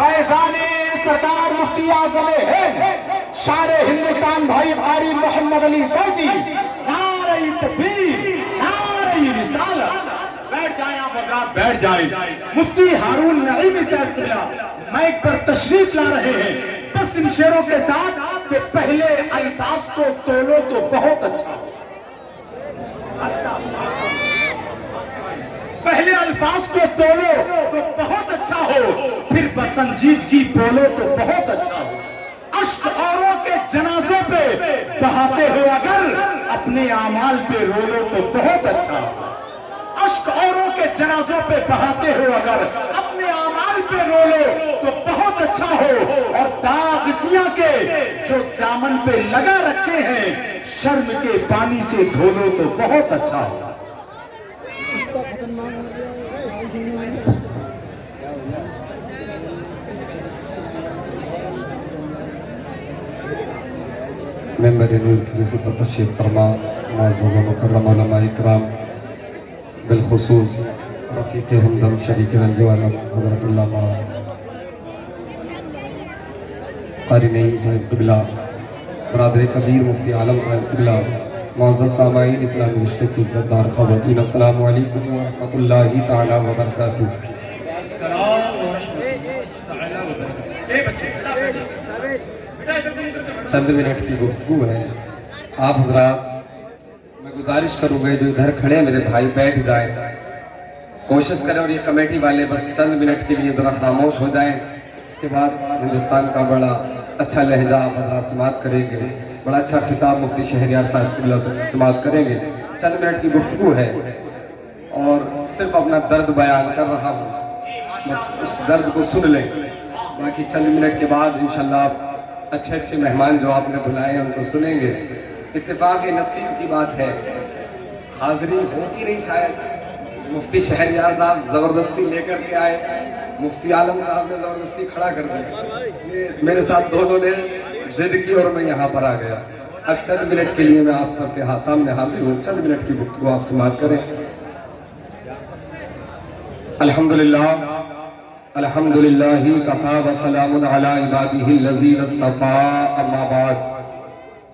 فیضان سرکار مفتی اعظم ہند شار ہندوستان بھائی قاری محمد علی فیضی، نعرہ تکبیر، نعرہ رسالت۔ بیٹھ جائیں آپ حضرات، بیٹھ جائیں۔ مفتی ہارون نعیمی صاحب قبلہ مائک پر تشریف لا رہے ہیں، بس ان شعروں کے ساتھ کہ پہلے الفاظ کو تولو تو بہت اچھا ہو، پہلے الفاظ کو تولو تو بہت اچھا ہو، پھر بسنجیدگی بولو تو بہت اچھا ہو۔ اشک اوروں کے جنازوں پہ بہاتے ہو اگر اپنے اعمال پہ رو لو تو بہت اچھا ہو۔ اشک اوروں کے جنازوں پہ بہاتے ہو اگر اپنے اعمال پہ رو لو تو بہت اچھا ہو۔ اور داغ سیاہ کے جو دامن پہ لگا رکھے ہیں شرم کے پانی سے دھو لو تو بہت اچھا ہو۔ ممبر نور کی خدمت تشریف فرما معزز و مکرم علماء اکرام، بالخصوص رفیق ہمدم شریک رنج عالم حضرت علامہ قاری نعیم صاحب قبلہ، برادر کبیر مفتی عالم صاحب قبلہ، معزز سامعین اسلامی رشتے کی عزت دار خواتین، السلام علیکم ورحمۃ اللہ تعالی وبرکاتہ۔ چند منٹ کی گفتگو ہے، آپ حضرات میں گزارش کروں گا جو ادھر کھڑے ہیں میرے بھائی بیٹھ جائیں، کوشش کریں، اور یہ کمیٹی والے بس چند منٹ کے لیے ذرا خاموش ہو جائیں۔ اس کے بعد ہندوستان کا بڑا اچھا لہجہ آپ حضرات سماعت کریں گے، بڑا اچھا خطاب مفتی شہریار صاحب قبلہ سے سماعت کریں گے۔ چند منٹ کی گفتگو ہے اور صرف اپنا درد بیان کر رہا ہوں، بس اس درد کو سن لیں، باقی چند منٹ کے بعد انشاءاللہ آپ اچھے اچھے مہمان جو آپ نے بلائے ہیں ان کو سنیں گے۔ اتفاق نصیب کی بات ہے، حاضری ہوتی نہیں شاید، مفتی شہریار صاحب زبردستی لے کر کے آئے، مفتی عالم صاحب نے زبردستی کھڑا کر دیا، میرے ساتھ دونوں نے ضد کی اور میں یہاں پر آ گیا۔ اب چند منٹ کے لیے میں آپ سب کے سامنے حاضر ہوں، چند منٹ کی گفتگو آپ سماعت کریں۔ الحمدللہ الحمدللہ کفا وسلام علی عبادہ الذین اصطفیٰ، اما بعد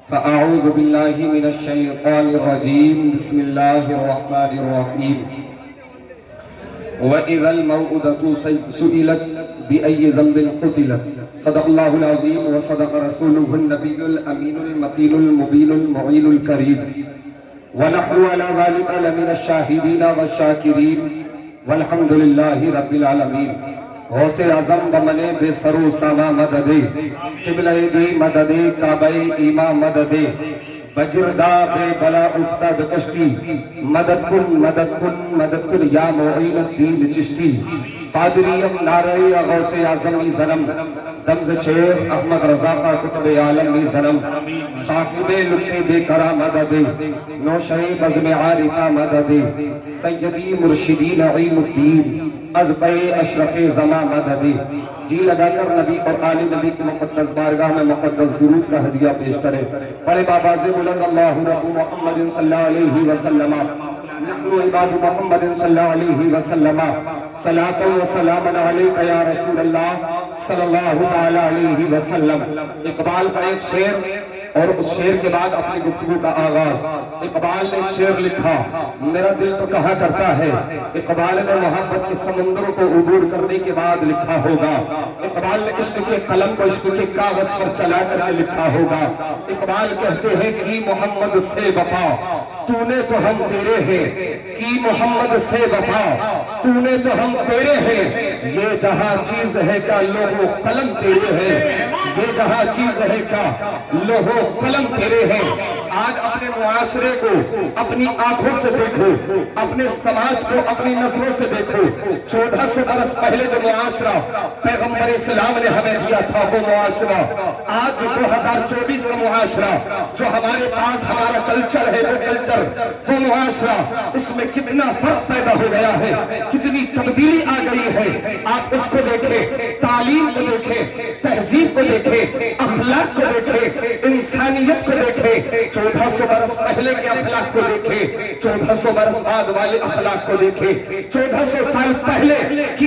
فاعوذ باللہ من الشیطان الرجیم، بسم اللہ الرحمن الرحیم۔ وَإِذَا الْمَوْءُودَةُ سُئِلَتْ بِأَيِّ ذَنبٍ قُتِلَتْ، صدق اللہ العظیم وصدق رسولہ النبی الامین المتین المبین المعین الکریم، وَنَحْنُ عَلَى ذَلِكَ لَمِنَ الشَّاهِدِينَ وَالشَّاكِرِينَ وَالْحَمْدُلِلَّهِ رَبِّ الْعَالَمِينَ۔ غوث اعظم بمنے بے سر و ساما مددے، قبلہ دی مددے، کعبہ ایما مددے، بگردہ بے بلا افتاد کشتی، مدد کن مدد کن مدد کن یا معین الدین چشتی، قادریم نعرہ غوث اعظمی زنم، دمز شیخ احمد رضا خان کتب عالمی زنم، صاحب لطف بے کرا مددے، نوشہ بزم عارفہ مددے، سیدی مرشدی نعیم الدین، ازبے اشرف زما مددے۔ جی لگا کر نبی اور آل نبی کی مقدس بارگاہ میں مقدس درود کا ہدیہ پیش کرے، پڑھے باباز بلند اللہ رب محمد صلی اللہ علیہ وسلم، نحن عباد محمد صلی اللہ علیہ وسلم، صلاة و سلام علیکہ یا رسول اللہ صلی اللہ علیہ وسلم۔ اقبال کا ایک شعر اور اس شعر کے بعد اپنی گفتگو کا آغاز۔ اقبال نے ایک شعر لکھا، میرا دل تو کہا کرتا ہے، اقبال نے محبت کے سمندروں کو عبور کرنے کے بعد لکھا ہوگا، اقبال نے عشق کے قلم کو عشق کے کاغذ پر چلا کر کے لکھا ہوگا۔ اقبال کہتے ہیں کی محمد سے وفا تو نے تو ہم تیرے ہیں، کی محمد سے وفا تو نے تو ہم تیرے ہیں، یہ جہاں چیز ہے کا لوح و قلم تیرے ہیں، یہ جہاں چیز ہے کا لوح و قلم تیرے ہیں۔ آج اپنے معاشرے کو اپنی آنکھوں سے دیکھو، اپنے سماج کو اپنی نظروں سے دیکھو۔ 1400 برس پہلے جو معاشرہ پیغمبر اسلام نے ہمیں دیا تھا وہ معاشرہ، آج 2024 کا معاشرہ جو ہمارے پاس ہمارا کلچر ہے وہ کلچر، وہ معاشرہ، اس میں کتنا فرق پیدا ہو گیا ہے، کتنی تبدیلی آ گئی ہے۔ آپ اس کو دیکھیں، تعلیم کو دیکھیں، تہذیب کو دیکھیں، اخلاق کو دیکھیں، انسانیت کو دیکھیں۔ 1400 برس پہلے کے اخلاق کو دیکھیں، 1400 برس بعد والے اخلاق کو دیکھیں، 1400 سال پہلے کی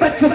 25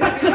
25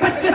25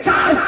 4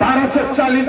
1240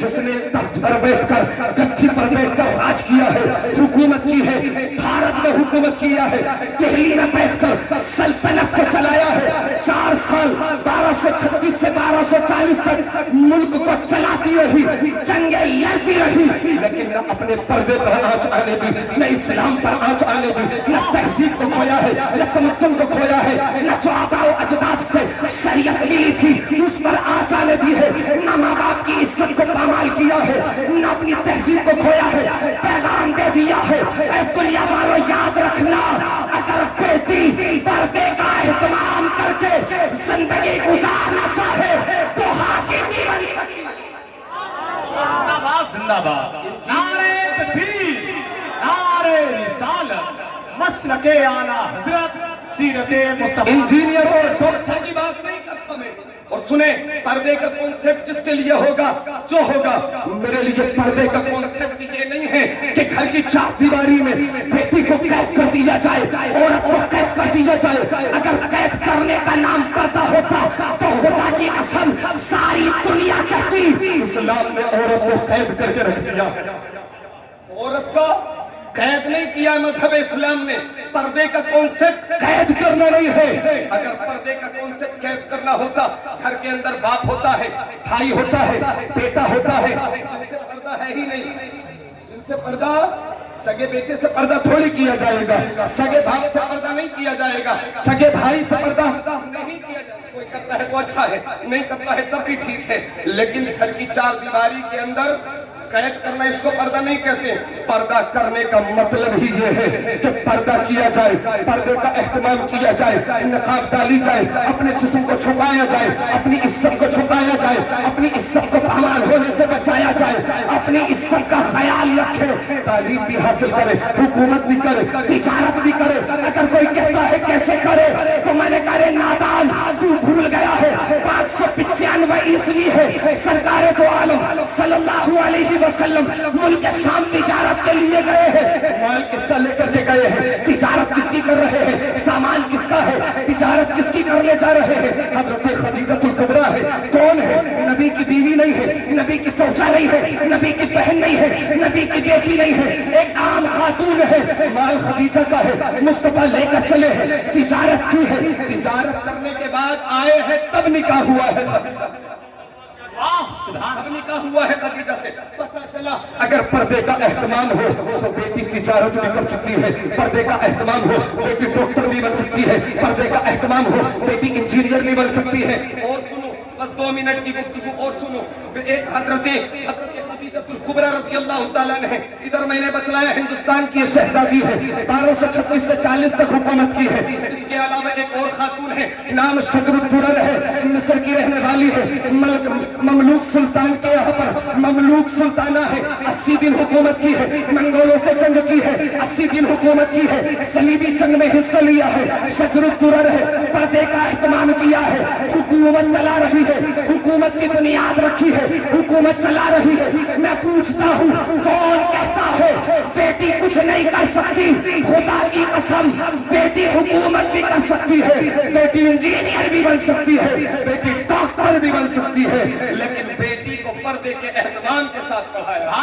جس نے تخت پر بیٹھ کر گدی پر بیٹھ کر راج کیا ہے, حکومت کی ہے, بھارت میں حکومت کیا ہے, دہلی میں بیٹھ کر سلطنت کو چلایا ہے. 4 سال 1236 سے 1240 تک ملک کو چلاتی رہی, جنگیں لڑتی رہی, لیکن نہ اپنے پردے پر آنچ آنے دی, نہ اسلام پر آنچ آنے دی, نہ تہذیب کو کھویا ہے, نہ تمدن کو کھویا ہے, نہ جو آباء و اجداد سے شریعت ملی تھی اس پر آنچ آنے دی ہے, نہ ماں باپ کی عزت کو پامال کیا ہے, نہ اپنی تہذیب کو کھویا ہے. پیغام دے دیا ہے, اے دنیا والوں یاد رکھنا, اگر بیٹی پردے کا اہتمام کر کے زندگی گزارنا چاہے تو حاکم نہیں بن سکتی. زندہ باد زندہ باد. نعرے تکبیر, نعرے رسالت, مسلک اعلیٰ حضرت سیرت مصطفیٰ. انجینئر اور ڈاکٹر کی بات نہیں کرتا میں. اور سنیں, پردے کا کانسیپٹ جس کے لیے ہوگا جو ہوگا, میرے لیے پردے کا کانسیپٹ یہ نہیں ہے کہ گھر کی 4 دیواری میں بیٹی کو قید کر دیا جائے, عورت کو قید کر دیا جائے. اگر قید کرنے کا نام پردہ ہوتا تو خدا کی قسم ساری دنیا کہتی اسلام نے عورت کو قید کر کے رکھ دیا. عورت کا قید نہیں کیا مذہب اسلام نے. پردے کا کانسیپٹ قید کرنا نہیں ہے. اگر پردے کا کانسیپٹ قید کرنا ہوتا, گھر کے اندر باپ ہوتا ہے, بھائی ہوتا ہے, بیٹا ہوتا ہے, جن سے پردہ ہے ہی نہیں, جن سے پردہ, سگے بیٹے سے پردہ تھوڑی کیا جائے گا, سگے بھائی سے پردہ نہیں کیا جائے گا, سگے بھائی سے پردہ نہیں کیا جائے گا. کوئی کرتا ہے وہ اچھا ہے, نہیں کرتا ہے تب بھی ٹھیک ہے, لیکن گھر کی 4 دیواری کے اندر قید کرنا اس کو پردہ نہیں کہتے. پردہ کرنے کا مطلب ہی یہ ہے کہ پردہ کیا جائے, پردے کا اہتمام کیا جائے, نقاب ڈالی جائے, اپنے جسم کو چھپایا جائے, اپنی عزت کو چھپایا جائے, اپنی عزت کو پامال ہونے سے بچایا جائے, اپنی عزت کا خیال رکھے, تعلیم بھی حاصل کرے, حکومت بھی کرے, تجارت بھی کرے. اگر کوئی کہتا ہے کیسے کرے تو میں نے کہا نادان, تو بھول گیا ہے 595 عیسوی ہے, سرکار دو عالم صلی اللہ علیہ وسلم ملک شام تجارت کے لیے گئے ہیں. مال کس کا لے کر کے گئے ہیں, تجارت کس کی کر رہے ہیں, سامان کس کا ہے, تجارت کس کی کرنے جا رہے ہیں. حضرت خدیجۃ الکبریٰ ہے. کون ہے؟ نبی کی بیوی نہیں ہے, نبی کی زوجہ نہیں ہے, نبی کی بہن نہیں ہے, نبی کی بیٹی نہیں ہے, ایک عام خاتون ہے. مال خدیجہ کا ہے, مصطفیٰ لے کر چلے ہیں, تجارت کی ہے, تجارت کرنے کے بعد آئے ہیں تب نکاح ہوا ہے. اب نکاح ہوا ہے خدیجہ سے. پتہ چلا اگر پردے کا اہتمام ہو تو بیٹی تجارت بھی کر سکتی ہے, پردے کا اہتمام ہو بیٹی ڈاکٹر بھی بن سکتی ہے, پردے کا اہتمام ہو بیٹی انجینئر بھی بن سکتی ہے. اور سنو, بس 2 منٹ کی گفتگو اور سنو. ایک حضرت خدیجۃ الکبریٰ رضی اللہ تعالیٰ عنہ, ادھر میں نے بتلایا ہندوستان کی شہزادی ہے, 1236 سے 40 تک حکومت کی ہے. اس کے علاوہ ایک اور خاتون ہے, نام شجر الدرر ہے, مصر کی رہنے والی ہے, مملوک سلطان کے یہاں پر مملوک سلطانہ ہے, 80 دن حکومت کی ہے, منگولوں سے جنگ کی ہے, 80 دن حکومت کی ہے, صلیبی جنگ میں حصہ لیا ہے. شجر الدرر ہے, پردے کا اہتمام کیا ہے, حکومت چلا رہی ہے, حکومت کی بنیاد رکھی ہے, حکومت چلا رہی ہے. میں پوچھتا ہوں کون کہتا ہے بیٹی کچھ نہیں کر سکتی؟ خدا کی قسم بیٹی حکومت بھی کر سکتی ہے, بیٹی انجینئر بھی بن سکتی ہے, بیٹی ڈاکٹر بھی بن سکتی ہے, لیکن بیٹی کو پردے کے اہتمام کے ساتھ پڑھایا.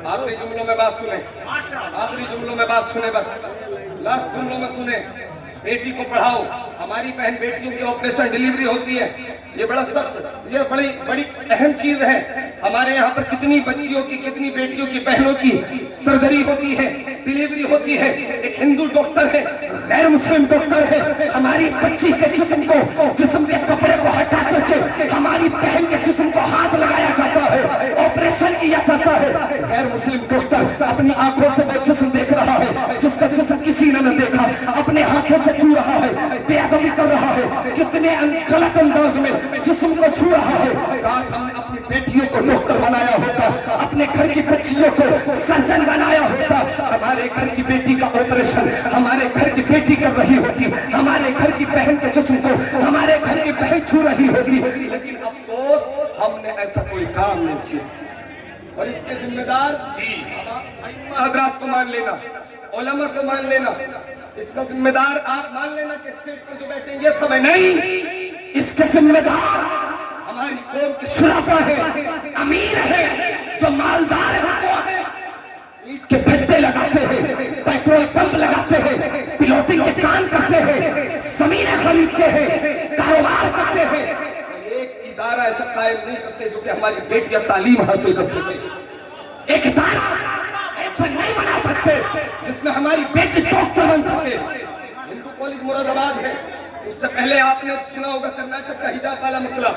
آخری جملوں میں بات سنیں, آخری جملوں میں بات سنیں, بس لاسٹ جملوں میں سنیں. بیٹی کو پڑھاؤ. ہماری بہن بیٹیوں کی آپریشن ڈیلیوری ہوتی ہے, یہ بڑا سخت, یہ بڑی اہم چیز ہے. ہمارے یہاں پر کتنی بچیوں کی, کتنی بیٹیوں کی, بہنوں کی سرجری ہوتی ہے, ڈیلیوری ہوتی ہے. ایک ہندو ڈاکٹر ہے, غیر مسلم ڈاکٹر ہے, ہماری بچی کے جسم کے کپڑے کو ہٹا کر کے ہماری بہن کے جسم کو ہاتھ لگایا جاتا ہے, آپریشن کیا جاتا ہے. غیر مسلم ڈاکٹر اپنی آنکھوں سے وہ جسم دیکھ رہا ہے جس کا جسم کسی نے نہ دیکھا, اپنے ہاتھوں سے چھو رہا ہے, بے ادبی کر رہا ہے, کتنے غلط انداز میں جسم کو چھو رہا ہے. کاش ہم نے اپنی بیٹیوں کو ڈاکٹر بنایا ہوتا, اپنے گھر کی بچیوں کو سرجن بنایا ہوتا. ہمارے گھر کی بیٹی کا آپریشن ہمارے گھر کی بیٹی کر رہی ہوتی, ہمارے گھر کی بہن کے جسم کو ہمارے گھر کی بہن چھو رہی ہوتی. لیکن افسوس ہم نے ایسا کوئی کام نہیں کیا, اور اس کے ذمہ دار حضرات کو مان لینا, علماء کو مان لینا, اس کا ذمہ دار آپ مان لینا کہ اسٹیج پر جو بیٹھیں گے سمجھ نہیں, اس کے ذمہ دار ہماری قوم کے شرفا ہیں، امیر ہیں، جو مالدار ہیں وہ ہیں، اینٹ کے بھٹے لگاتے ہیں، پیٹرول پمپ لگاتے ہیں، پلوٹنگ کے کام کرتے ہیں، زمینیں خریدتے ہیں، کاروبار کرتے ہیں، ایک ادارہ ایسا قائم نہیں کرتے جو کہ ہماری بیٹیاں تعلیم حاصل کر سکے، ایک ادارہ ایسا نہیں بنا سکتے جس میں ہماری بیٹی ڈاکٹر بن سکے۔ ہندو کالج مراد آباد ہے، اس سے پہلے آپ نے سنا ہوگا کرناٹک کا حجاب والا مسئلہ۔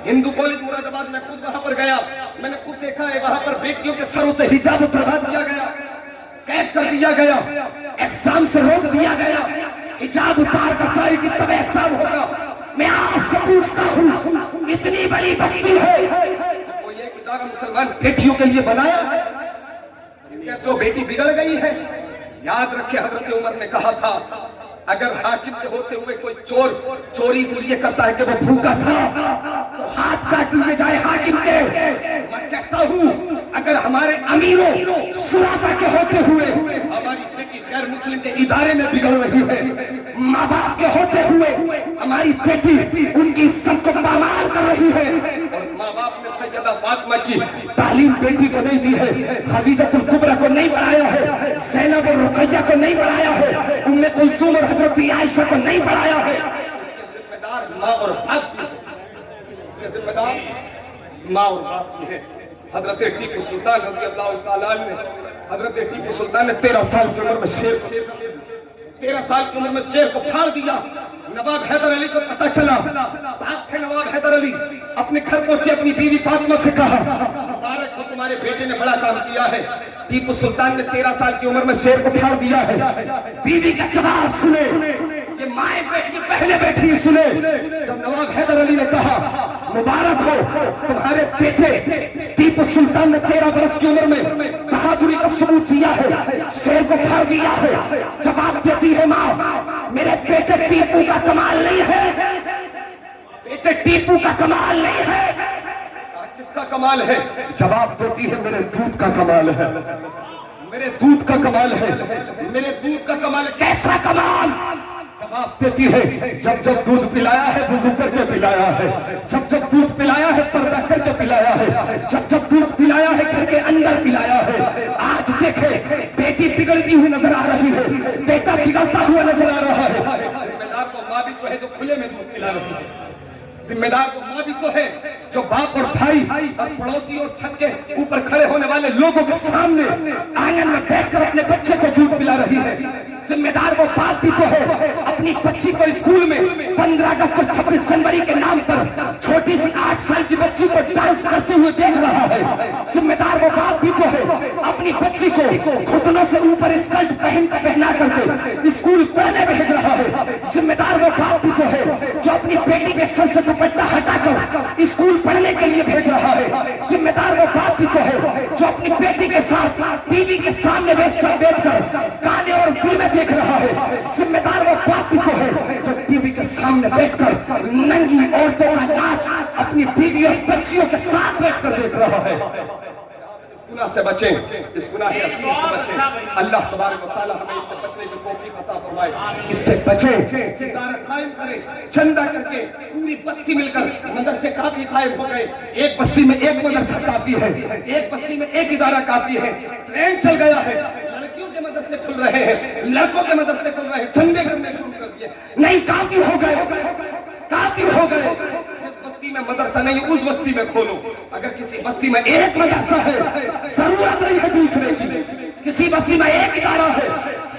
ہندو کالج مراد آباد میں خود وہاں پر گیا، میں نے خود دیکھا ہے وہاں پر بیٹیوں کے سروں سے حجاب اتروا دیا گیا، قید کر دیا گیا، ایگزام سے روک دیا گیا، حجاب اتار کر جائے گی تب ایگزام ہوگا۔ میں آپ سے پوچھتا ہوں، اتنی بڑی بستی ہے، کوئی ایک ادارہ مسلمان بیٹیوں کے لیے بنایا ہے؟ تو بیٹی بگڑ گئی ہے۔ یاد رکھے حضرت عمر نے کہا تھا اگر حاکم کے ہوتے ہوئے کوئی چور چوری اس لیے کرتا ہے کہ وہ بھوکا تھا تو ہاتھ کاٹ لیے جائے حاکم کے۔ میں کہتا ہوں اگر ہمارے امیروں شرافہ کے ہوتے ہوئے ہماری بیٹی غیر مسلم کے ادارے میں بگڑ رہی ہے، ماں باپ کے ہوتے ہوئے ہماری بیٹی ان کی عزت کو پامال کر رہی ہے، اور ماں باپ نے سیدہ فاطمہ کی تعلیم بیٹی کو نہیں دی ہے، خدیجہ الکبریٰ کو نہیں پڑھایا ہے، زینب اور رقیہ کو نہیں پڑھایا ہے، ام کلثوم اور حضرت عائشہ کو نہیں پڑھایا ہے، اس کے ذمہ دار ماں اور باپ بھی ہیں، اس کے ذمہ دار ماں اور باپ بھی ہیں۔ حضرت ٹیپو سلطان رضی اللہ تعالیٰ عنہ نے حضرت ٹیپو سلطان نے 13 سال کی عمر میں شیر کو پھاڑ دیا۔ نواب حیدر علی کو پتہ چلا، باپ تھے نواب حیدر علی، اپنے گھر پہنچے، اپنی بیوی فاطمہ سے کہا مبارک ہو تمہارے بیٹے نے بڑا کام کیا ہے۔ ٹیپو سلطان نے 13 سال کی عمر میں شیر کو پھاڑ دیا ہے۔ بیوی کا جواب سنے، یہ مائیں بیٹی پہلے بیٹھی سنے، جب نواب حیدر علی نے کہا مبارک ہو تمہارے بیٹے ٹیپو سلطان نے 13 برس کی عمر میں بہادری کا ثبوت دیا ہے، شیر کو پھاڑ دیا ہے، جواب دیتی ہے ماں میرے بیٹے ٹیپو کا کمال نہیں ہے، بیٹے ٹیپو کا کمال نہیں ہے، کس کا کمال ہے؟ جواب دیتی ہے میرے دودھ کا کمال ہے، میرے دودھ کا کمال ہے، میرے دودھ کا کمال ہے۔ کیسا کمال؟ جواب دیتی ہے جب جب دودھ پلایا ہے وضو کر کے پلایا ہے، جب جب دودھ پلایا ہے پردہ کر کے پلایا ہے، جب جب دودھ پلایا ہے گھر کے اندر پلایا ہے۔ آج دیکھے بیٹی بگڑتی ہوئی نظر آ رہی ہے، بیٹا بگڑتا ہوا نظر آ رہا ہے۔ ذمہ دار کو ماں بھی تو ہے جو کھلے میں دودھ پلا رہی ہے، ذمہ دار کو ماں بھی تو ہے جو باپ اور بھائی اور پڑوسی اور چھت کے اوپر کھڑے ہونے والے لوگوں کے سامنے آنگن میں بیٹھ کر اپنے بچے کو دودھ پلا رہی ہے۔ ذمہ دار وہ باپ بھی تو ہے اپنی بچی کو اسکول میں 15 اگست اور 26 جنوری کے نام پر چھوٹی سی 8 سال کی بچی کو ڈانس کرتے ہوئے دیکھ رہا ہے۔ ذمہ دار وہ باپ بھی تو ہے اپنی بچی کو گھٹنوں سے اوپر اسکرٹ پہنا کر کے اسکول پڑھنے بھیج رہا ہے۔ ذمہ دار وہ باپ بھی تو ہے جو اپنی بیٹی کے سر سے دوپٹہ ہٹا کر اسکول پڑھنے کے لیے بھیج رہا ہے۔ ذمہ دار وہ باپ بھی تو ہے جو اپنی بیٹی کے ساتھ ٹی وی کے سامنے بیٹھ کر گانے اور فلمیں دیکھ رہا ہے۔ ذمہ دار وہ باپ بھی تو ہے جو ٹی وی کے سامنے بیٹھ کر ننگی عورتوں کا ناچ اپنی بیوی اور بچیوں کے ساتھ بیٹھ کر دیکھ رہا ہے۔ اس گناہ سے بچیں، اس گناہ عظیم سے بچیں۔ اللہ تبارک و تعالی ہمیں اس سے بچنے کی توفیق عطا فرمائے۔ اس سے بچیں، ادارہ قائم کریں، چندہ کر کے پوری بستی مل کر مدرسے کافی قائم ہو گئے۔ ایک بستی میں ایک مدرسہ کافی ہے، ایک بستی میں ایک ادارہ کافی ہے۔ ٹرینڈ چل گیا ہے، لڑکیوں کے مدرسے کھل رہے ہیں، لڑکوں کے مدرسے کھل رہے ہیں، چندے کرنے شروع کر دیے۔ نہیں، کافی ہو گئے، کافی ہو گئے۔ جس بستی میں مدرسہ نہیں اس بستی میں کھولو۔ اگر کسی بستی میں ایک مدرسہ ہے ضرورت نہیں ہے دوسرے کی، کسی بستی میں ایک ادارہ ہے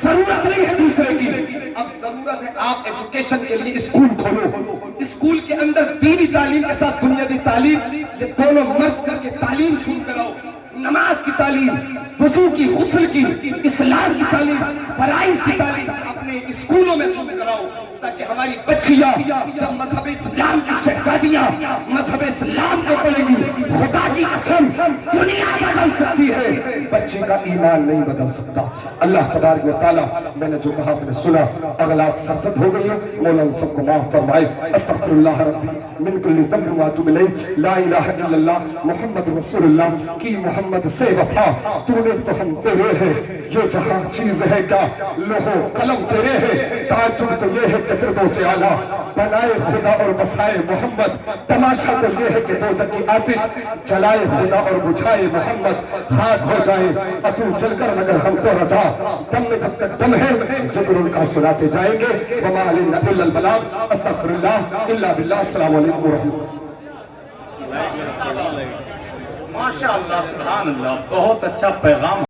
ضرورت نہیں ہے دوسرے کی۔ اب ضرورت ہے آپ ایجوکیشن کے لیے اسکول کھولو، اسکول کے اندر دینی تعلیم کے ساتھ دنیاوی تعلیم، یہ دونوں مرج کر کے تعلیم شروع کراؤ۔ نماز کی تعلیم، وضو کی، غسل کی، اسلام کی تعلیم، فرائض کی تعلیم اپنے اسکولوں میں شروع کراؤ تاکہ ہماری بچیاں جب مذہب اسلام کی شہزادیاں مذہب اسلام کو پڑھیں گی، خدا کی قسم دنیا بدل سکتی ہے، بچے کا ایمان نہیں بدل سکتا۔ اللہ تبارک و تعالیٰ میں نے جو کہا آپ نے سنا، اغلاط سرزد ہو گئی ہیں، مولا ان سب کو معاف فرمائے۔ استغفر اللہ ربی من کل ذنب واتوب الیہ، لا الہ الا اللہ محمد رسول اللہ کی محمد سے وفا، تو نے تو ہم تیرے ہیں، یہ جہاں چیز ہے کیا لوح و قلم تیرے ہیں، تعجب تو یہ ہے کہ فردوس اعلیٰ بنائے خدا اور بسائے محمد. تماشا تو یہ ہے کہ دوزخ کی آتش جلائے خدا اور بجھائے محمد. خاک ہو جائے اتو جل کر مگر ہم تو رضا, دم میں جب تک دم ہے ذکر ان کا سناتے جائیں گے. وما علینا الا البلاغ. استغفر اللہ الا باللہ. السلام علیکم ورحمۃ اللہ. ماشاء اللہ سبحان اللہ, بہت اچھا پیغام.